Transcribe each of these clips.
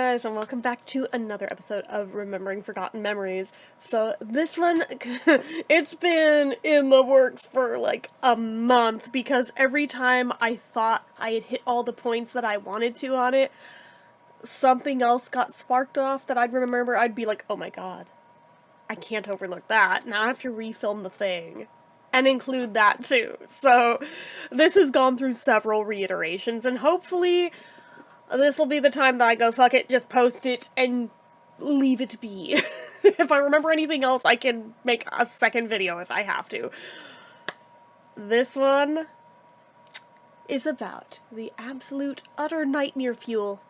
guys, and welcome back to another episode of Remembering Forgotten Memories. So this one, it's been in the works for like a month because every time I thought I had hit all the points that I wanted to on it, something else got sparked off that I'd remember. I'd be like, oh my god, I can't overlook that. Now I have to refilm the thing and include that too. So this has gone through several reiterations, and hopefully this will be the time that I go, fuck it, just post it and leave it be. If I remember anything else, I can make a second video if I have to. This one is about the absolute utter nightmare fuel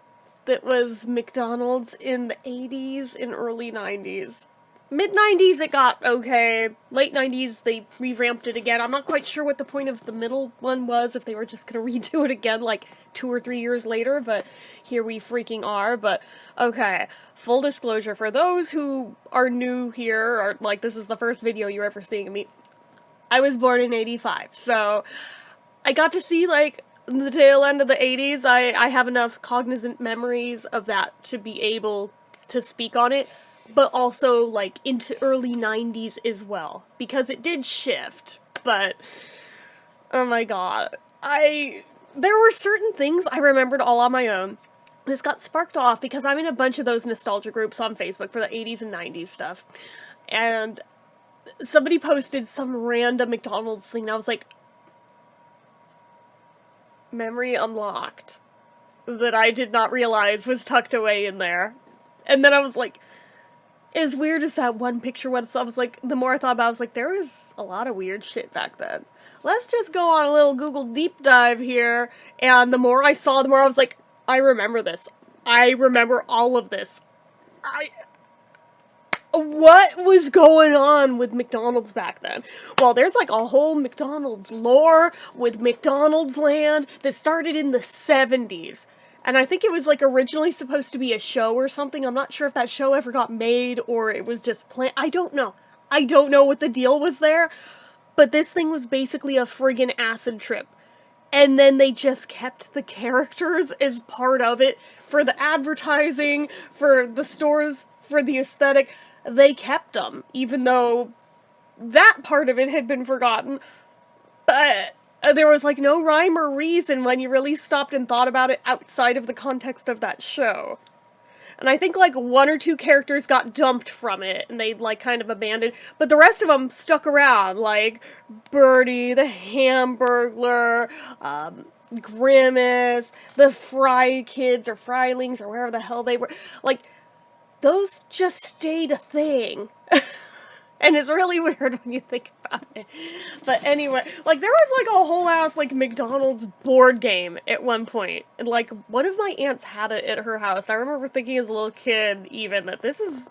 that was McDonald's in the 80s and early 90s. Mid-90s it got okay. Late 90s they revamped it again. I'm not quite sure what the point of the middle one was, if they were just gonna redo it again like 2 or 3 years later, but here we freaking are. But okay, full disclosure, for those who are new here, or like this is the first video you're ever seeing of me, I was born in 85, so I got to see like the tail end of the 80s. I have enough cognizant memories of that to be able to speak on it, but also, like, into early 90s as well, because it did shift, but, oh my god, there were certain things I remembered all on my own. This got sparked off because I'm in a bunch of those nostalgia groups on Facebook for the 80s and 90s stuff, and somebody posted some random McDonald's thing, and I was like, memory unlocked, that I did not realize was tucked away in there, and then I was like, as weird as that one picture was, so I was like, the more I thought about it, I was like, there was a lot of weird shit back then. Let's just go on a little Google deep dive here, and the more I saw, the more I was like, I remember this. I remember all of this. What was going on with McDonald's back then? Well, there's like a whole McDonald's lore with McDonald's Land that started in the 70s. And I think it was, like, originally supposed to be a show or something. I'm not sure if that show ever got made or it was just planned. I don't know. I don't know what the deal was there. But this thing was basically a friggin' acid trip. And then they just kept the characters as part of it. For the advertising, for the stores, for the aesthetic. They kept them, even though that part of it had been forgotten. But there was, like, no rhyme or reason when you really stopped and thought about it outside of the context of that show. And I think, like, 1 or 2 characters got dumped from it, and they, like, kind of abandoned, but the rest of them stuck around, like Birdie, the Hamburglar, Grimace, the Fry Kids, or Frylings, or wherever the hell they were. Like, those just stayed a thing. And it's really weird when you think about it. But anyway, like, there was, like, a whole ass, like, McDonald's board game at one point. And, like, one of my aunts had it at her house. I remember thinking as a little kid, even, that this is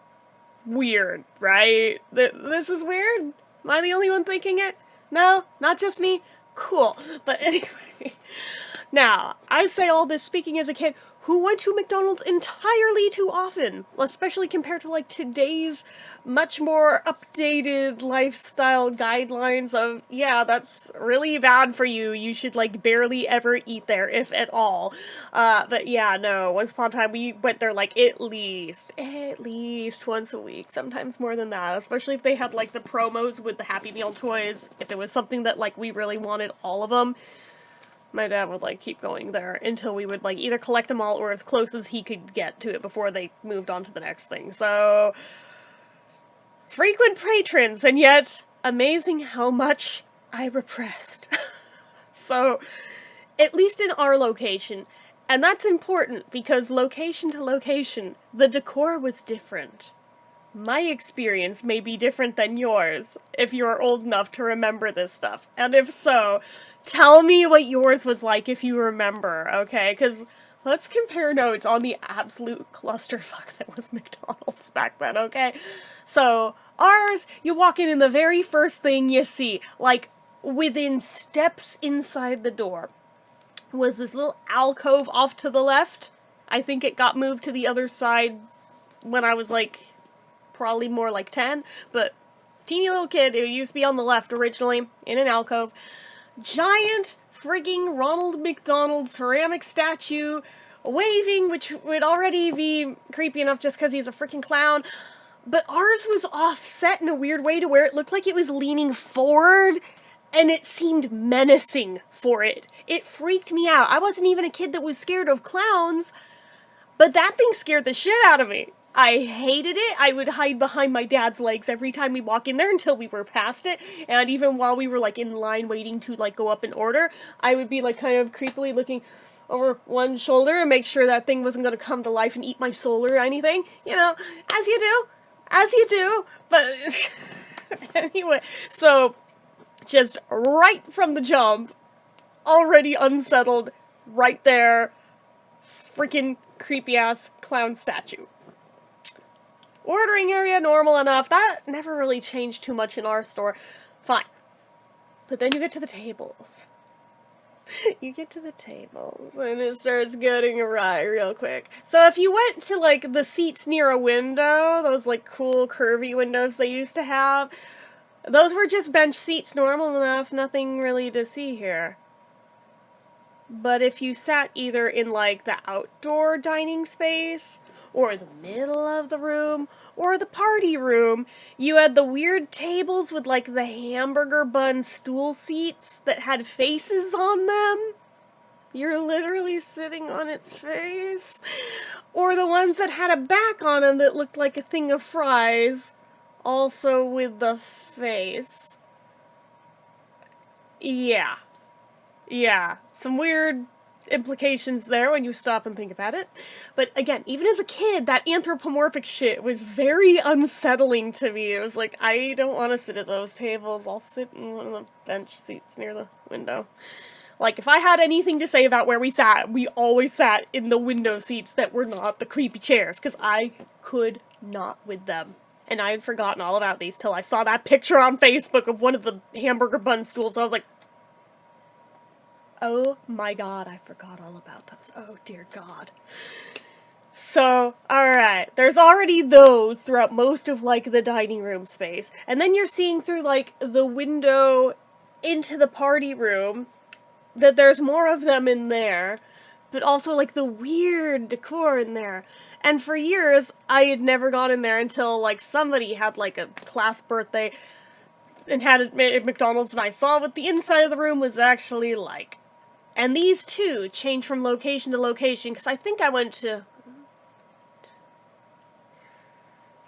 weird, right? This is weird? Am I the only one thinking it? No? Not just me? Cool. But anyway. Now, I say all this speaking as a kid who went to McDonald's entirely too often, especially compared to, like, today's much more updated lifestyle guidelines of, yeah, that's really bad for you, you should, like, barely ever eat there, if at all. But yeah, no, once upon a time we went there, like, at least once a week, sometimes more than that, especially if they had, like, the promos with the Happy Meal toys. If it was something that, like, we really wanted all of them, my dad would, like, keep going there until we would, like, either collect them all or as close as he could get to it before they moved on to the next thing. So, frequent patrons, and yet, amazing how much I repressed. So, at least in our location, and that's important because location to location, the decor was different. My experience may be different than yours, if you're old enough to remember this stuff. And if so, tell me what yours was like if you remember, okay? Because let's compare notes on the absolute clusterfuck that was McDonald's back then, okay? So, ours, you walk in and the very first thing you see, like, within steps inside the door, was this little alcove off to the left. I think it got moved to the other side when I was, like, probably more like 10, but teeny little kid who used to be on the left originally, in an alcove. Giant frigging Ronald McDonald ceramic statue waving, which would already be creepy enough just because he's a freaking clown. But ours was offset in a weird way to where it looked like it was leaning forward, and it seemed menacing for it. It freaked me out. I wasn't even a kid that was scared of clowns, but that thing scared the shit out of me. I hated it. I would hide behind my dad's legs every time we walk in there until we were past it. And even while we were, like, in line waiting to, like, go up in order, I would be, like, kind of creepily looking over one shoulder and make sure that thing wasn't going to come to life and eat my soul or anything. You know, as you do. As you do. But anyway, so just right from the jump, already unsettled, right there, freaking creepy-ass clown statue. Ordering area, normal enough. That never really changed too much in our store. Fine. But then you get to the tables. You get to the tables, and it starts getting awry real quick. So if you went to, like, the seats near a window, those, like, cool, curvy windows they used to have, those were just bench seats, normal enough, nothing really to see here. But if you sat either in, like, the outdoor dining space, or the middle of the room, or the party room, you had the weird tables with, like, the hamburger bun stool seats that had faces on them. You're literally sitting on its face. Or the ones that had a back on them that looked like a thing of fries, also with the face. Yeah. Yeah. Some weird implications there when you stop and think about it. But again, even as a kid, that anthropomorphic shit was very unsettling to me. It was like, I don't want to sit at those tables. I'll sit in one of the bench seats near the window. Like, if I had anything to say about where we sat, we always sat in the window seats that were not the creepy chairs, because I could not with them. And I had forgotten all about these till I saw that picture on Facebook of one of the hamburger bun stools. So I was like, oh my god, I forgot all about those. Oh dear god. So, alright, there's already those throughout most of, like, the dining room space. And then you're seeing through, like, the window into the party room that there's more of them in there, but also, like, the weird decor in there. And for years, I had never gone in there until, like, somebody had, like, a class birthday and had it at McDonald's, and I saw what the inside of the room was actually like. And these two change from location to location, because I think I went to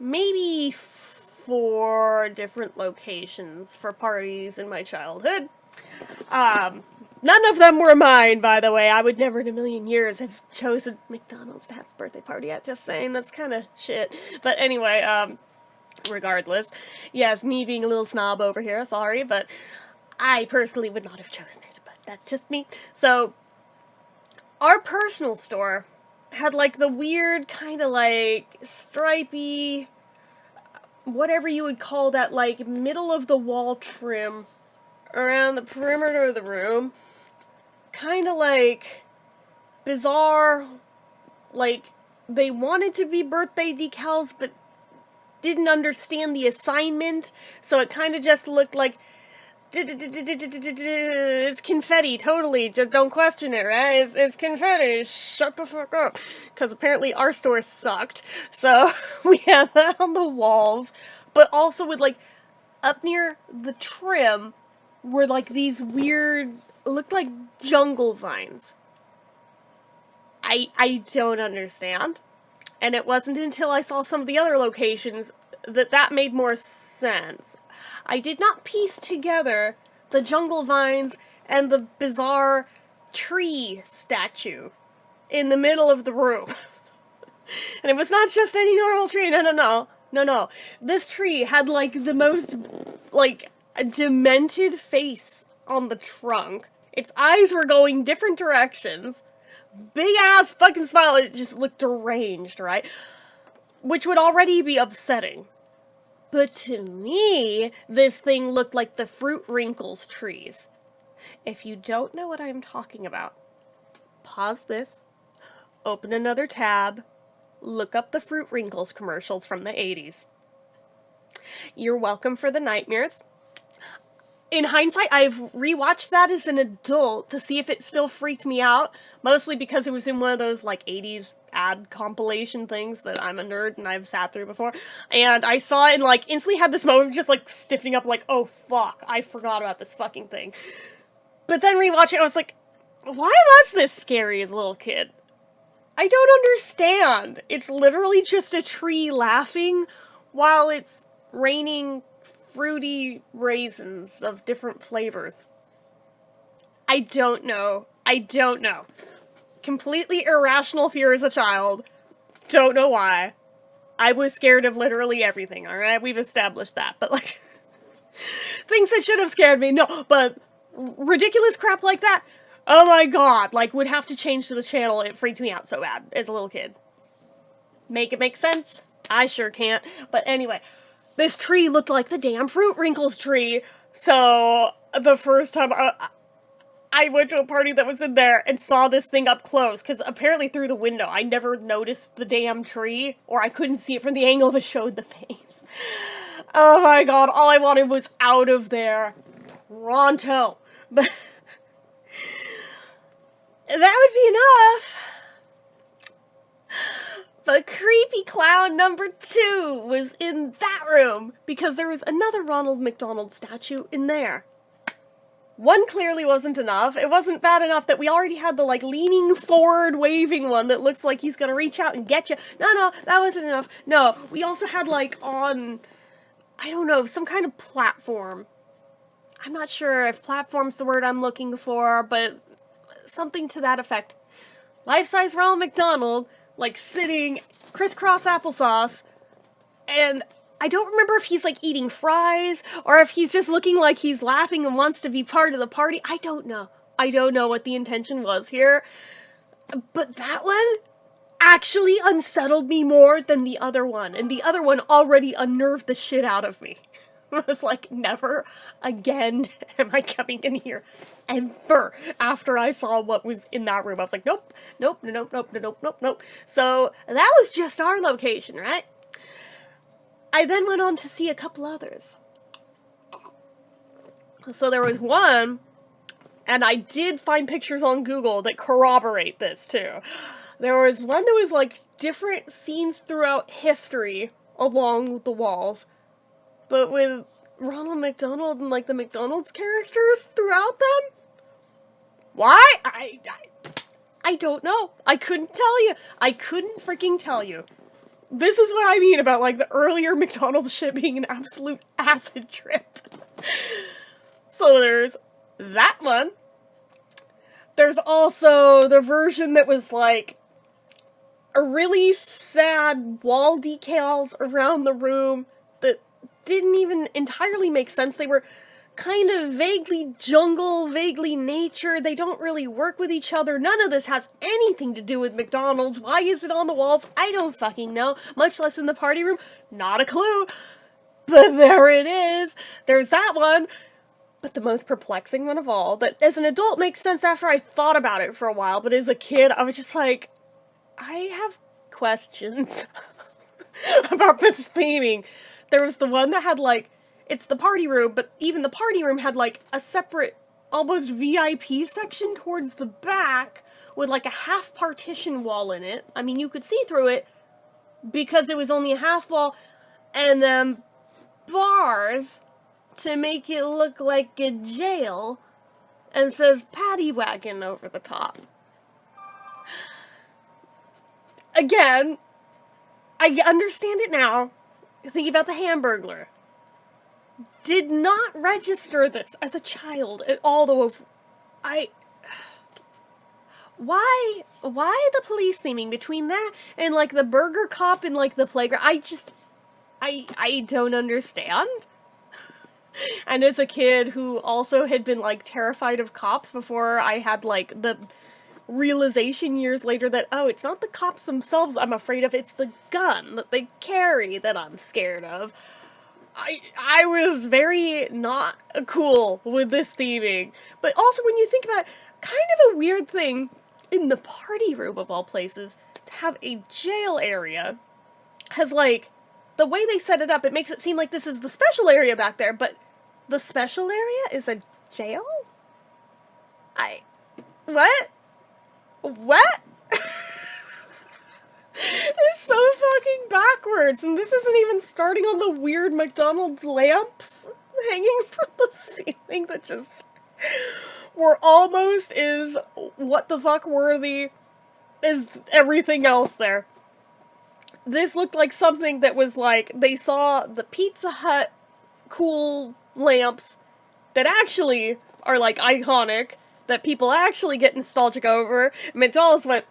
maybe 4 different locations for parties in my childhood. None of them were mine, by the way. I would never in a million years have chosen McDonald's to have a birthday party at, just saying, that's kind of shit. But anyway, regardless, yes, me being a little snob over here, sorry, but I personally would not have chosen it. That's just me. So, our personal store had, like, the weird kind of, like, stripy, whatever you would call that, like, middle-of-the-wall trim around the perimeter of the room. Kind of, like, bizarre, like, they wanted to be birthday decals, but didn't understand the assignment, so it kind of just looked like it's confetti, totally. Just don't question it, right? It's confetti. Shut the fuck up. Because apparently our store sucked. So we had that on the walls. But also with, like, up near the trim were, like, these weird, looked like jungle vines. I don't understand. And it wasn't until I saw some of the other locations that made more sense. I did not piece together the jungle vines and the bizarre tree statue in the middle of the room. And it was not just any normal tree, no. This tree had, like, the most, like, demented face on the trunk. Its eyes were going different directions. Big ass fucking smile, it just looked deranged, right? Which would already be upsetting. But to me, this thing looked like the Fruit Wrinkles trees. If you don't know what I'm talking about, pause this, open another tab, look up the Fruit Wrinkles commercials from the 80s. You're welcome for the nightmares. in hindsight, I've rewatched that as an adult to see if it still freaked me out, mostly because it was in one of those, like, 80's ad compilation things that I'm a nerd and I've sat through before, and I saw it and, like, instantly had this moment of just, like, stiffening up, like, oh, fuck, I forgot about this fucking thing. But then rewatching it, I was like, why was this scary as a little kid? I don't understand. It's literally just a tree laughing while it's raining fruity raisins of different flavors. I don't know. I don't know. Completely irrational fear as a child. Don't know why. I was scared of literally everything, alright? We've established that. But, like, things that should have scared me, no. But ridiculous crap like that, oh my god, like, would have to change to the channel. It freaked me out so bad as a little kid. Make it make sense? I sure can't. But anyway, this tree looked like the damn Fruit Wrinkles tree. So, the first time I went to a party that was in there and saw this thing up close, because apparently through the window I never noticed the damn tree, or I couldn't see it from the angle that showed the face. Oh my god, all I wanted was out of there. Pronto. But that would be enough. But creepy clown number 2 was in that room, because there was another Ronald McDonald statue in there. One clearly wasn't enough. It wasn't bad enough that we already had the, like, leaning forward waving one that looks like he's gonna reach out and get you. No, that wasn't enough. No, we also had, like, on, I don't know, some kind of platform. I'm not sure if platform's the word I'm looking for, but something to that effect. Life-size Ronald McDonald, like, sitting crisscross applesauce, and I don't remember if he's, like, eating fries, or if he's just looking like he's laughing and wants to be part of the party. I don't know. I don't know what the intention was here. But that one actually unsettled me more than the other one, and the other one already unnerved the shit out of me. I was like, never again am I coming in here, ever, after I saw what was in that room. I was like, nope. So, that was just our location, right? I then went on to see a couple others. So there was one, and I did find pictures on Google that corroborate this too. There was one that was like different scenes throughout history along the walls, but with Ronald McDonald and like the McDonald's characters throughout them. Why? I don't know. I couldn't tell you. I couldn't freaking tell you. This is what I mean about, like, the earlier McDonald's shit being an absolute acid trip. So there's that one. There's also the version that was, like, a really sad wall decals around the room that didn't even entirely make sense. They were kind of vaguely jungle, vaguely nature. They don't really work with each other. None of this has anything to do with McDonald's. Why is it on the walls? I don't fucking know. Much less in the party room. Not a clue. But there it is. There's that one. But the most perplexing one of all, that as an adult makes sense after I thought about it for a while, but as a kid, I was just like, I have questions about this theming. There was the one that had, like, it's the party room, but even the party room had, like, a separate, almost VIP section towards the back with, like, a half partition wall in it. I mean, you could see through it because it was only a half wall, and then bars to make it look like a jail, and says Paddy Wagon over the top. Again, I understand it now. Think about the Hamburglar. Did not register this as a child at all, though. Why the police theming between that and, like, the burger cop and, like, the playground? I don't understand. And as a kid who also had been, like, terrified of cops before I had, like, the realization years later that, oh, it's not the cops themselves I'm afraid of, it's the gun that they carry that I'm scared of. I was very not cool with this theming. But also, when you think about it, kind of a weird thing in the party room of all places to have a jail area has, like, the way they set it up, it makes it seem like this is the special area back there, but The special area is a jail? What? What? It's so fucking backwards, and this isn't even starting on the weird McDonald's lamps hanging from the ceiling that just were almost is what the fuck worthy is everything else there. This looked like something that was like, they saw the Pizza Hut cool lamps that actually are like iconic, that people actually get nostalgic over. McDonald's went,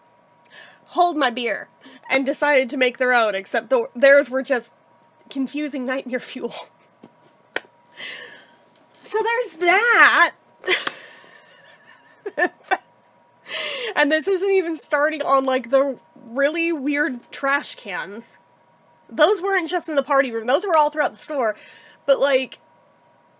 hold my beer, and decided to make their own, except theirs were just confusing nightmare fuel. So there's that. And this isn't even starting on, like, the really weird trash cans. Those weren't just in the party room, those were all throughout the store. But, like,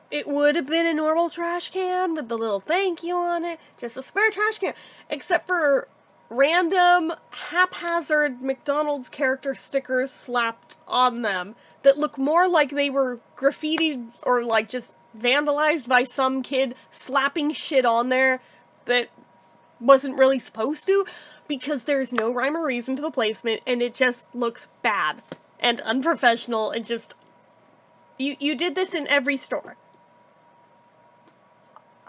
it would have been a normal trash can with the little thank you on it, just a square trash can, except for random, haphazard McDonald's character stickers slapped on them that look more like they were graffitied or, like, just vandalized by some kid slapping shit on there that wasn't really supposed to, because there's no rhyme or reason to the placement, and it just looks bad and unprofessional, and just... You did this in every store.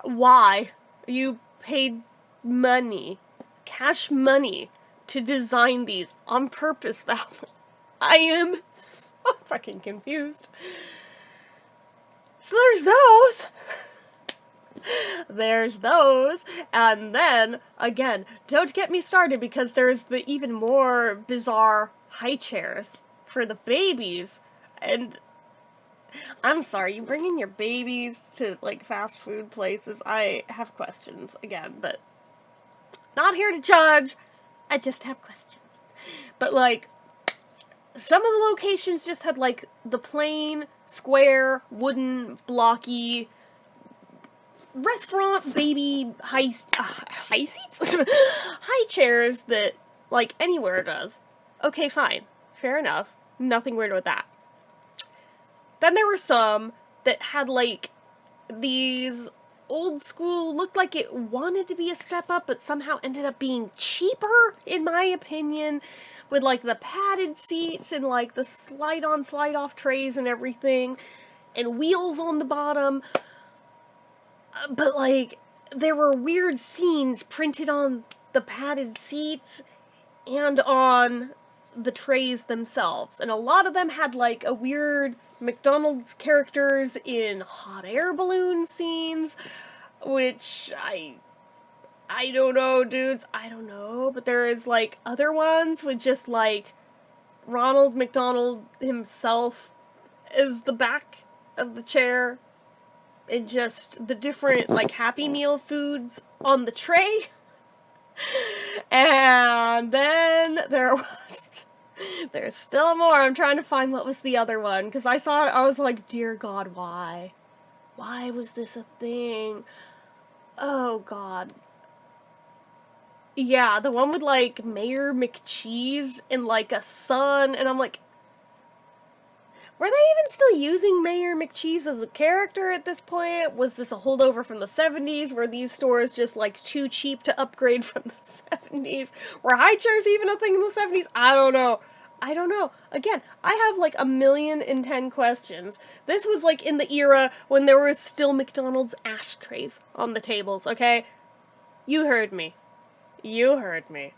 Why? You paid money, cash money, to design these on purpose. I am so fucking confused. So there's those. There's those, and then, again, don't get me started, because there's the even more bizarre high chairs for the babies, and I'm sorry, you bring in your babies to, like, fast food places, I have questions, again, but not here to judge, I just have questions. But, like, some of the locations just had, like, the plain, square, wooden, blocky restaurant baby high seats? High chairs that, like, anywhere does. Okay, fine. Fair enough. Nothing weird with that. Then there were some that had, like, these old school, looked like it wanted to be a step up, but somehow ended up being cheaper, in my opinion, with, like, the padded seats and, like, the slide-on, slide-off trays and everything, and wheels on the bottom. But, like, there were weird scenes printed on the padded seats and on the trays themselves. And a lot of them had, like, a weird McDonald's characters in hot air balloon scenes, which I don't know, dudes. I don't know. But there is, like, other ones with just, like, Ronald McDonald himself as the back of the chair, and just the different, like, Happy Meal foods on the tray. And then there's still more. I'm trying to find what was the other one, because I saw it, I was like, dear God, why? Why was this a thing? Oh, God. Yeah, the one with, like, Mayor McCheese and, like, a son, and I'm like, were they even still using Mayor McCheese as a character at this point? Was this a holdover from the 70s? Were these stores just, like, too cheap to upgrade from the 70s? Were high chairs even a thing in the 70s? I don't know. I don't know. Again, I have, like, 1,000,010 questions. This was, like, in the era when there was still McDonald's ashtrays on the tables, okay? You heard me. You heard me.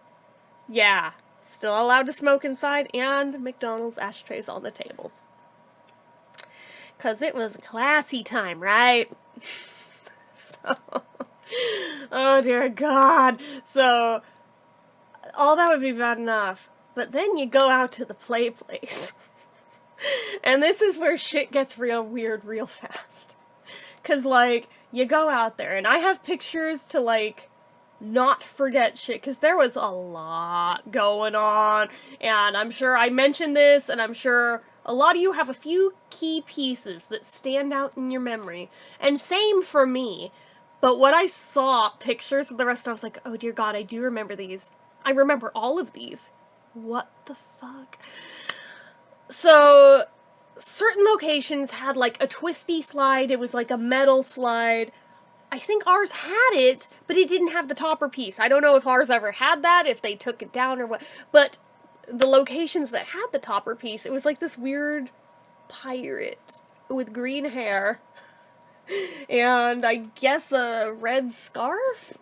Yeah. Still allowed to smoke inside, and McDonald's ashtrays on the tables. 'Cause it was a classy time, right? So, oh dear God. So, all that would be bad enough. But then you go out to the play place. And this is where shit gets real weird real fast. 'Cause, like, you go out there, and I have pictures to, like, not forget shit, because there was a lot going on, and I'm sure I mentioned this, and I'm sure a lot of you have a few key pieces that stand out in your memory, and same for me, but when I saw pictures of the rest, I was like, oh dear God, I do remember these. I remember all of these. What the fuck? So, certain locations had like a twisty slide. It was like a metal slide. I think ours had it, but it didn't have the topper piece. I don't know if ours ever had that, if they took it down or what. But the locations that had the topper piece, it was like this weird pirate with green hair and I guess a red scarf,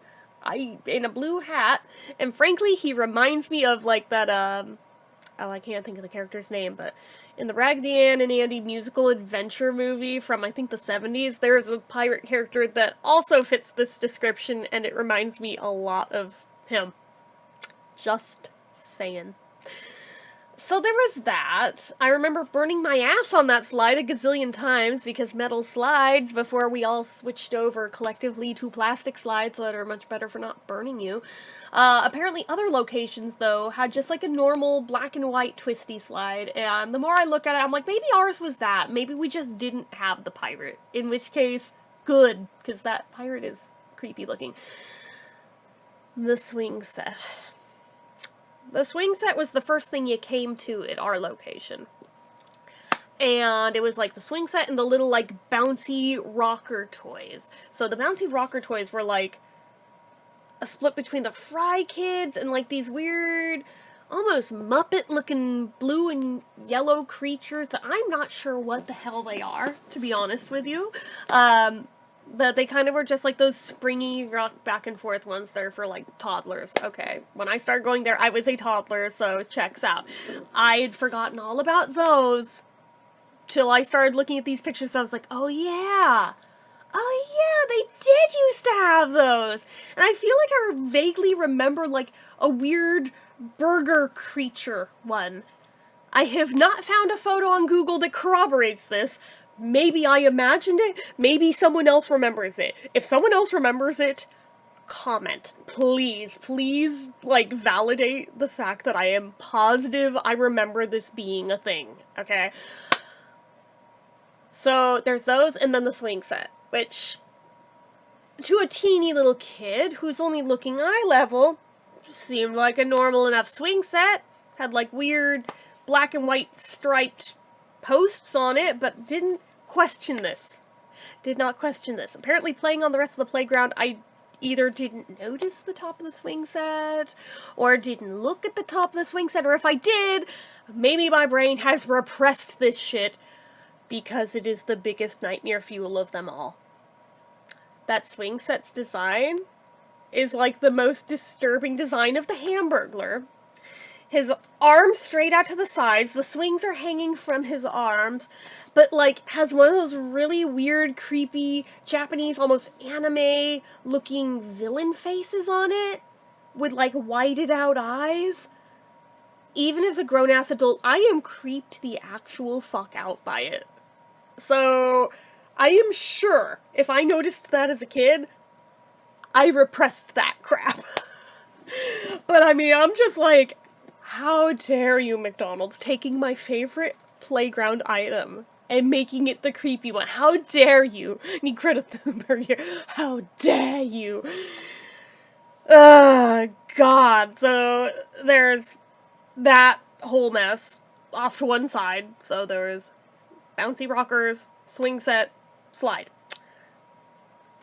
in a blue hat, and frankly he reminds me of like that oh, I can't think of the character's name, but in the Raggedy Ann and Andy musical adventure movie from I think the 70s, there's a pirate character that also fits this description, and it reminds me a lot of him. Just saying. So there was that. I remember burning my ass on that slide a gazillion times because metal slides, before we all switched over collectively to plastic slides that are much better for not burning you. Apparently other locations, though, had just like a normal black and white twisty slide, and the more I look at it, I'm like, maybe ours was that. Maybe we just didn't have the pirate. In which case, good, because that pirate is creepy looking. The swing set. The swing set was the first thing you came to at our location. And it was like the swing set and the little like bouncy rocker toys. So the bouncy rocker toys were like a split between the Fry Kids and like these weird, almost Muppet looking blue and yellow creatures that I'm not sure what the hell they are, to be honest with you. But they kind of were just like those springy rock back and forth ones there for like toddlers. Okay, when I started going there, I was a toddler, so checks out. I'd forgotten all about those till I started looking at these pictures. I was like, oh yeah, they did used to have those. And I feel like I vaguely remember like a weird burger creature one. I have not found a photo on Google that corroborates this. Maybe I imagined it. Maybe someone else remembers it. If someone else remembers it, comment. Please, please, like, validate the fact that I am positive I remember this being a thing, okay? So, there's those, and then the swing set, which, to a teeny little kid who's only looking eye level, seemed like a normal enough swing set. Had, like, weird black and white striped posts on it, but didn't question this. Did not question this. Apparently playing on the rest of the playground, I either didn't notice the top of the swing set, or didn't look at the top of the swing set, or if I did, maybe my brain has repressed this shit, because it is the biggest nightmare fuel of them all. That swing set's design is like the most disturbing design of the Hamburglar. His arms straight out to the sides, the swings are hanging from his arms, but like has one of those really weird, creepy, Japanese, almost anime-looking villain faces on it, with like whited out eyes. Even as a grown-ass adult, I am creeped the actual fuck out by it. So, I am sure if I noticed that as a kid, I repressed that crap. But I mean, I'm just like, how dare you, McDonald's, taking my favorite playground item and making it the creepy one? How dare you? Need Greta Thunberg here. How dare you? God. So there's that whole mess off to one side. So there's bouncy rockers, swing set, slide.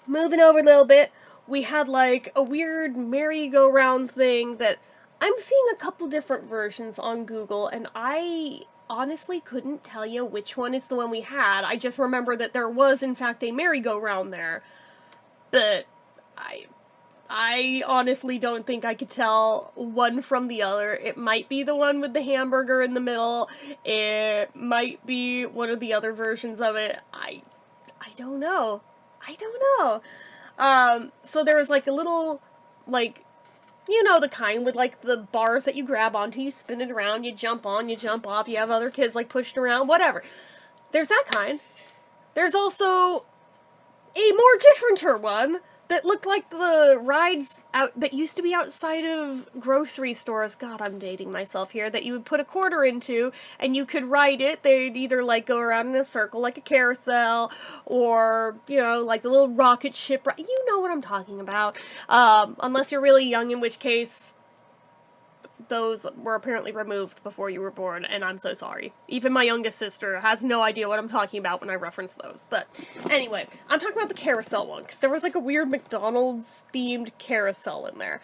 Moving over a little bit, we had like a weird merry-go-round thing that I'm seeing a couple different versions on Google, and I honestly couldn't tell you which one is the one we had. I just remember that there was, in fact, a merry-go-round there. But I honestly don't think I could tell one from the other. It might be the one with the hamburger in the middle. It might be one of the other versions of it. I don't know. I don't know. So there was like a little, like, you know, the kind with, like, the bars that you grab onto, you spin it around, you jump on, you jump off, you have other kids, like, pushing around, whatever. There's that kind. There's also a more differenter one that looked like the rides out that used to be outside of grocery stores. God, I'm dating myself here. That you would put a quarter into, and you could ride it. They'd either, like, go around in a circle like a carousel, or, you know, like the little rocket ship. You know what I'm talking about. Unless you're really young, in which case, those were apparently removed before you were born, and I'm so sorry. Even my youngest sister has no idea what I'm talking about when I reference those. But anyway, I'm talking about the carousel one, because there was like a weird McDonald's-themed carousel in there.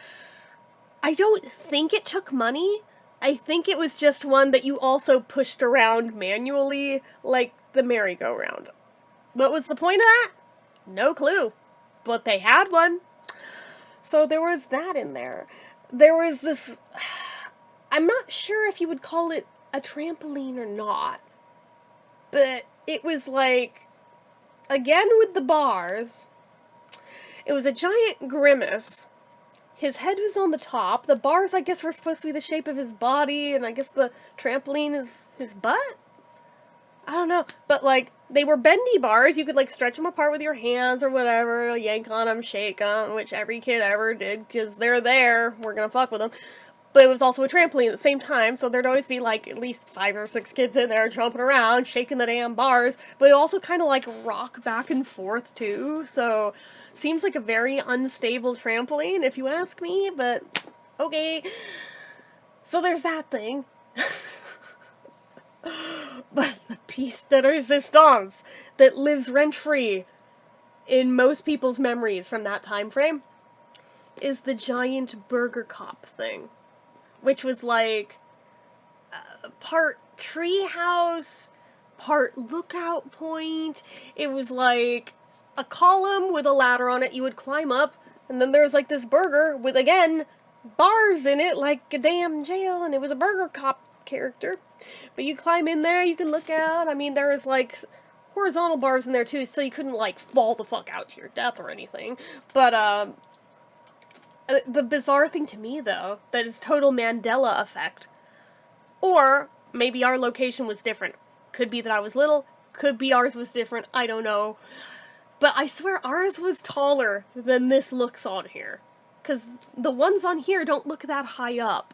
I don't think it took money. I think it was just one that you also pushed around manually, like the merry-go-round. What was the point of that? No clue. But they had one. So there was that in there. There was this... I'm not sure if you would call it a trampoline or not. But it was like... Again with the bars. It was a giant grimace. His head was on the top. The bars, I guess, were supposed to be the shape of his body. And I guess the trampoline is his butt? I don't know. But, like, they were bendy bars. You could, like, stretch them apart with your hands or whatever. Yank on them, shake them, which every kid ever did, because they're there. We're gonna fuck with them. But it was also a trampoline at the same time, so there'd always be, like, at least 5 or 6 kids in there jumping around, shaking the damn bars. But it also kind of, like, rock back and forth, too. So, seems like a very unstable trampoline, if you ask me, but okay. So there's that thing. But the piece de resistance that lives rent-free in most people's memories from that time frame is the giant burger cop thing, which was like part treehouse, part lookout point. It was like a column with a ladder on it you would climb up, and then there was like this burger with, again, bars in it like a damn jail, and it was a burger cop character. But you climb in there, you can look out. I mean, there was like horizontal bars in there too, so you couldn't like fall the fuck out to your death or anything. But the bizarre thing to me, though, that is total Mandela effect. Or maybe our location was different. Could be that I was little, could be ours was different, I don't know. But I swear ours was taller than this looks on here. Because the ones on here don't look that high up.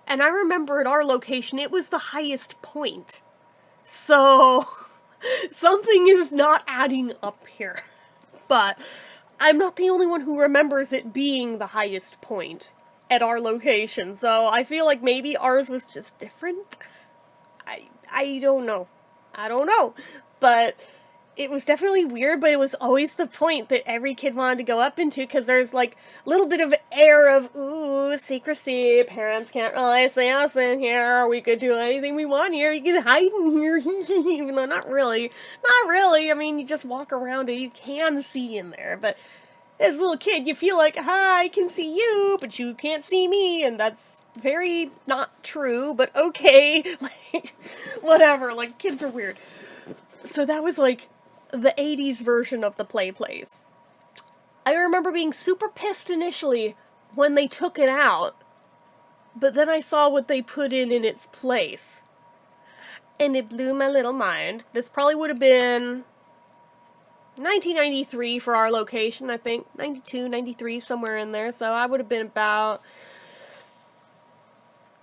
And I remember at our location, it was the highest point. So, something is not adding up here. But I'm not the only one who remembers it being the highest point at our location. So, I feel like maybe ours was just different. I don't know. I don't know. But it was definitely weird, but it was always the point that every kid wanted to go up into, because there's like a little bit of air of, ooh, secrecy, parents can't really see us in here, we could do anything we want here, you can hide in here, even though not really, I mean, you just walk around and you can see in there, but as a little kid, you feel like, hi, I can see you, but you can't see me, and that's very not true, but okay, like, whatever, like, kids are weird. So that was like the 80s version of the play place. I remember being super pissed initially when they took it out, but then I saw what they put in its place, and it blew my little mind. This probably would have been 1993 for our location, I think. 92, 93, somewhere in there, so I would have been about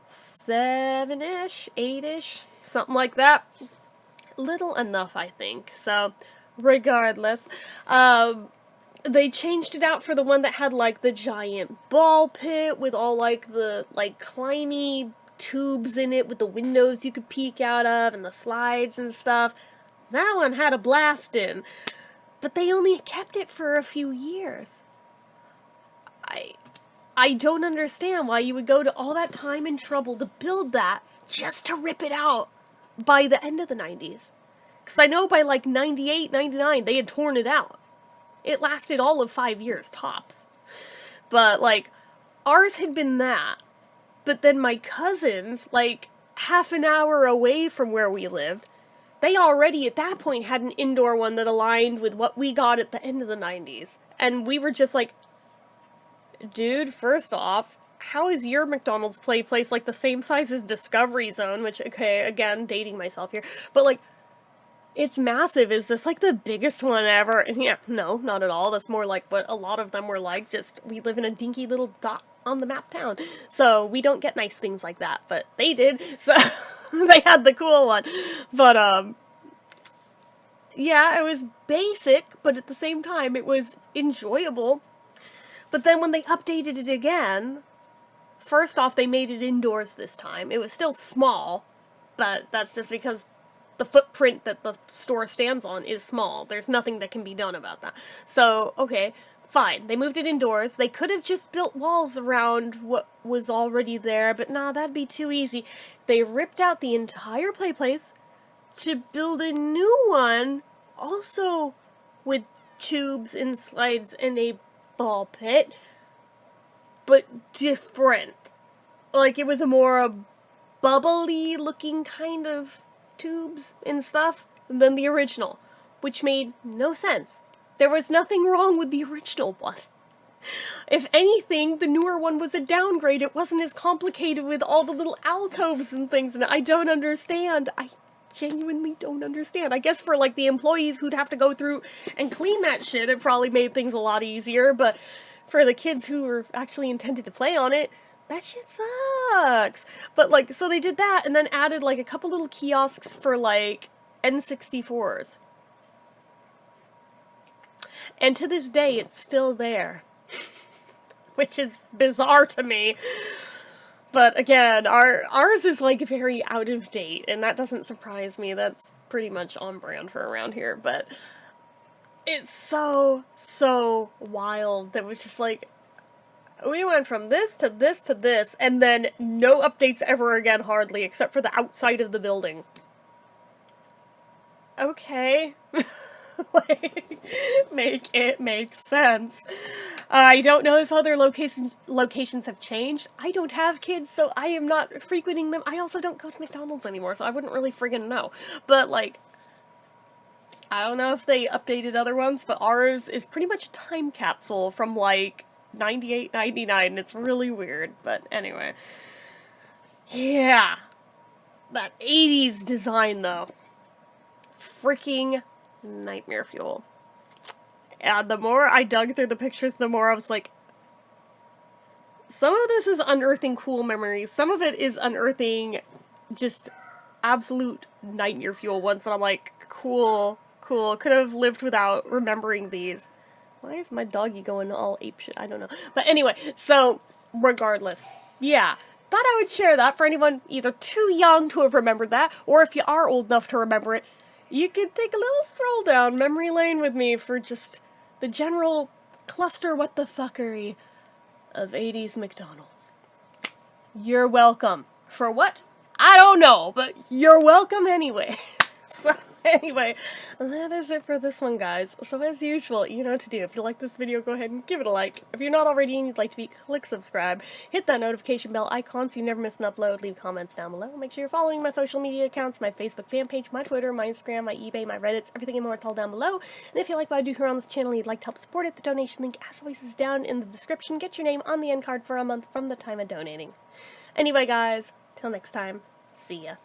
7-ish, 8-ish, something like that. Little enough, I think, so regardless, they changed it out for the one that had, like, the giant ball pit with all, like, the, like, climby tubes in it with the windows you could peek out of and the slides and stuff. That one had a blast in, but they only kept it for a few years. I don't understand why you would go to all that time and trouble to build that just to rip it out by the end of the 90s. Because I know by like 98, 99, they had torn it out. It lasted all of 5 years, tops. But, like, ours had been that. But then my cousins, like, half an hour away from where we lived, they already, at that point, had an indoor one that aligned with what we got at the end of the 90s. And we were just like, dude, first off, how is your McDonald's play place, like, the same size as Discovery Zone? Which, okay, again, dating myself here. But, like, it's massive. Is this, like, the biggest one ever? And yeah, no, not at all. That's more like what a lot of them were like. Just, we live in a dinky little dot on the map town. So, we don't get nice things like that. But they did. So, they had the cool one. But, yeah, it was basic, but at the same time, it was enjoyable. But then when they updated it again, first off, they made it indoors this time. It was still small, but that's just because the footprint that the store stands on is small. There's nothing that can be done about that. So, okay, fine. They moved it indoors. They could have just built walls around what was already there, but nah, that'd be too easy. They ripped out the entire play place to build a new one, also with tubes and slides and a ball pit, but different. Like, it was a more bubbly looking kind of tubes and stuff than the original, which made no sense. There was nothing wrong with the original one. If anything, the newer one was a downgrade. It wasn't as complicated with all the little alcoves and things, and I don't understand. I genuinely don't understand. I guess for, like, the employees who'd have to go through and clean that shit, it probably made things a lot easier, but for the kids who were actually intended to play on it, that shit sucks. But, like, so they did that, and then added, like, a couple little kiosks for, like, N64s. And to this day, it's still there. Which is bizarre to me. But again, ours is, like, very out of date, and that doesn't surprise me. That's pretty much on brand for around here, but it's so wild that it was just like, we went from this to this to this, and then no updates ever again, hardly, except for the outside of the building. Okay. Like, make it make sense. I don't know if other locations have changed. I don't have kids, so I am not frequenting them. I also don't go to McDonald's anymore, so I wouldn't really friggin' know. But, like, I don't know if they updated other ones, but ours is pretty much a time capsule from, like, 98, 99. It's really weird, but anyway. Yeah. That 80s design, though. Freaking nightmare fuel. And the more I dug through the pictures, the more I was like, some of this is unearthing cool memories. Some of it is unearthing just absolute nightmare fuel ones that I'm like, cool. Could have lived without remembering these. Why is my doggy going all apeshit? I don't know. But anyway, so, regardless. Yeah. Thought I would share that for anyone either too young to have remembered that, or if you are old enough to remember it, you could take a little stroll down memory lane with me for just the general cluster what the fuckery of 80s McDonald's. You're welcome. For what? I don't know, but you're welcome anyway. So, anyway, that is it for this one, guys. So, as usual, you know what to do. If you like this video, go ahead and give it a like. If you're not already and you'd like to be, click subscribe. Hit that notification bell icon so you never miss an upload. Leave comments down below. Make sure you're following my social media accounts, my Facebook fan page, my Twitter, my Instagram, my eBay, my Reddits, everything and more. It's all down below. And if you like what I do here on this channel and you'd like to help support it, the donation link, as always, is down in the description. Get your name on the end card for a month from the time of donating. Anyway, guys, till next time, see ya.